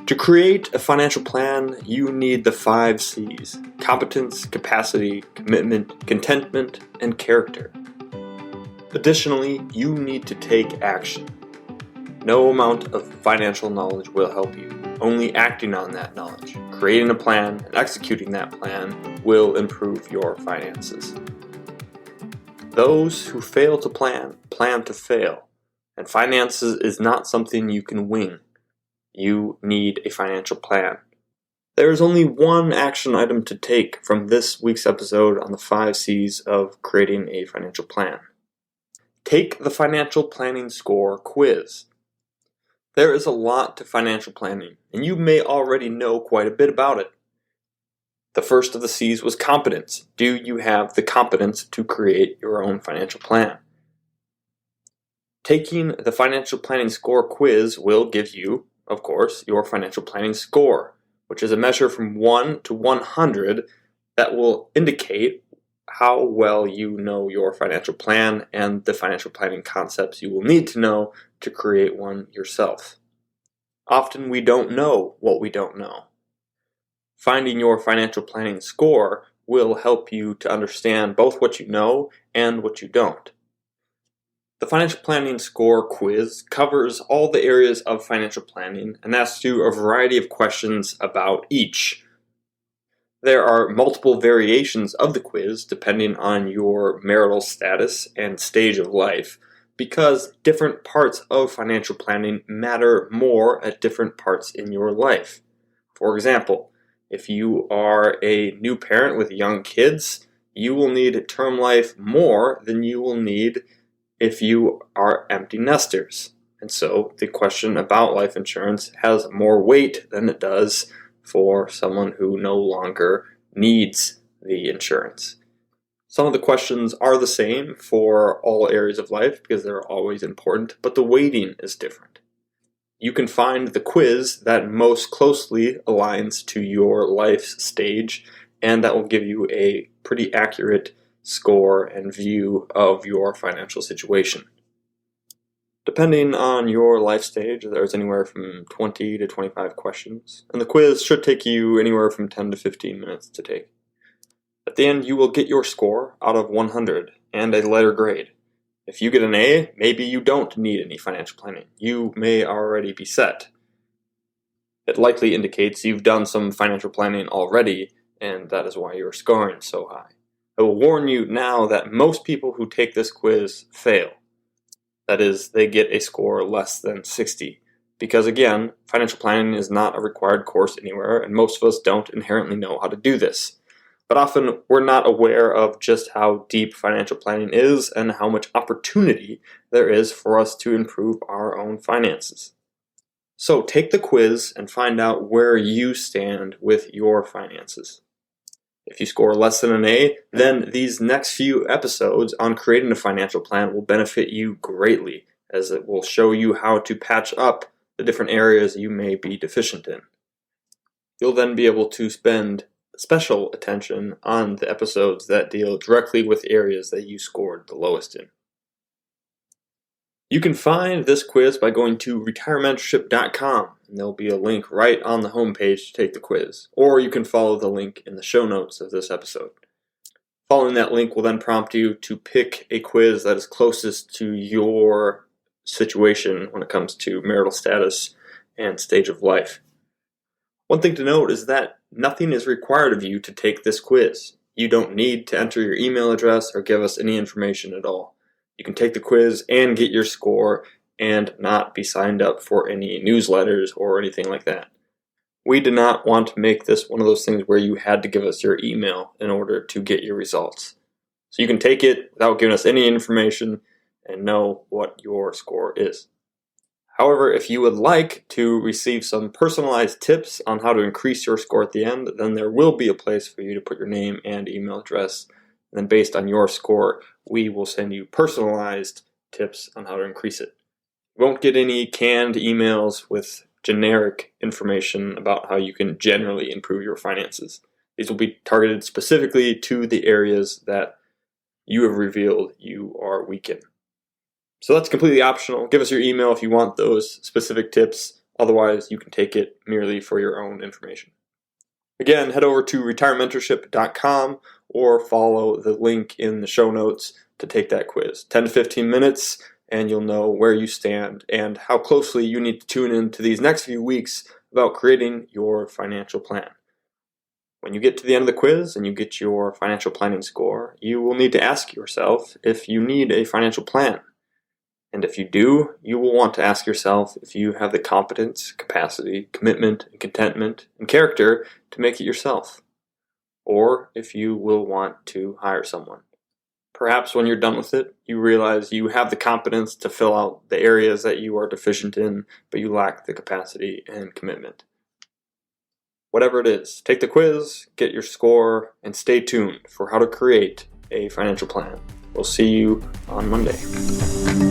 To create a financial plan, you need the 5 C's: competence, capacity, commitment, contentment, and character. Additionally, you need to take action. No amount of financial knowledge will help you. Only acting on that knowledge, creating a plan, and executing that plan will improve your finances. Those who fail to plan to fail. And finances is not something you can wing. You need a financial plan. There is only one action item to take from this week's episode on the 5 C's of creating a financial plan. Take the Financial Planning Score quiz. There is a lot to financial planning, and you may already know quite a bit about it. The first of the C's was competence. Do you have the competence to create your own financial plan? Taking the Financial Planning Score quiz will give you, of course, your financial planning score, which is a measure from 1 to 100 that will indicate how well you know your financial plan and the financial planning concepts you will need to know to create one yourself. Often we don't know what we don't know. Finding your financial planning score will help you to understand both what you know and what you don't. The Financial Planning Score quiz covers all the areas of financial planning and asks you a variety of questions about each. There are multiple variations of the quiz depending on your marital status and stage of life, because different parts of financial planning matter more at different parts in your life. For example, if you are a new parent with young kids, you will need term life more than you will need if you are empty nesters. And so the question about life insurance has more weight than it does for someone who no longer needs the insurance. Some of the questions are the same for all areas of life because they're always important, but the weighting is different. You can find the quiz that most closely aligns to your life's stage, and that will give you a pretty accurate score and view of your financial situation. Depending on your life stage, there's anywhere from 20 to 25 questions, and the quiz should take you anywhere from 10 to 15 minutes to take. At the end, you will get your score out of 100 and a letter grade. If you get an A, maybe you don't need any financial planning. You may already be set. It likely indicates you've done some financial planning already, and that is why you're scoring so high. I will warn you now that most people who take this quiz fail. That is, they get a score less than 60. Because again, financial planning is not a required course anywhere, and most of us don't inherently know how to do this. But often we're not aware of just how deep financial planning is and how much opportunity there is for us to improve our own finances. So take the quiz and find out where you stand with your finances. If you score less than an A, then these next few episodes on creating a financial plan will benefit you greatly, as it will show you how to patch up the different areas you may be deficient in. You'll then be able to spend special attention on the episodes that deal directly with areas that you scored the lowest in. You can find this quiz by going to retirementorship.com, and there'll be a link right on the homepage to take the quiz, or you can follow the link in the show notes of this episode. Following that link will then prompt you to pick a quiz that is closest to your situation when it comes to marital status and stage of life. One thing to note is that nothing is required of you to take this quiz. You don't need to enter your email address or give us any information at all. You can take the quiz and get your score and not be signed up for any newsletters or anything like that. We did not want to make this one of those things where you had to give us your email in order to get your results. So you can take it without giving us any information and know what your score is. However, if you would like to receive some personalized tips on how to increase your score at the end, then there will be a place for you to put your name and email address. And then based on your score, we will send you personalized tips on how to increase it. You won't get any canned emails with generic information about how you can generally improve your finances. These will be targeted specifically to the areas that you have revealed you are weak in. So that's completely optional. Give us your email if you want those specific tips Otherwise, you can take it merely for your own information. Again, head over to retirementorship.com or follow the link in the show notes to take that quiz. 10 to 15 minutes, and you'll know where you stand and how closely you need to tune in to these next few weeks about creating your financial plan. When you get to the end of the quiz and you get your financial planning score, you will need to ask yourself if you need a financial plan. And if you do, you will want to ask yourself if you have the competence, capacity, commitment, and contentment, and character to make it yourself, or if you will want to hire someone. Perhaps when you're done with it, you realize you have the competence to fill out the areas that you are deficient in, but you lack the capacity and commitment. Whatever it is, take the quiz, get your score, and stay tuned for how to create a financial plan. We'll see you on Monday.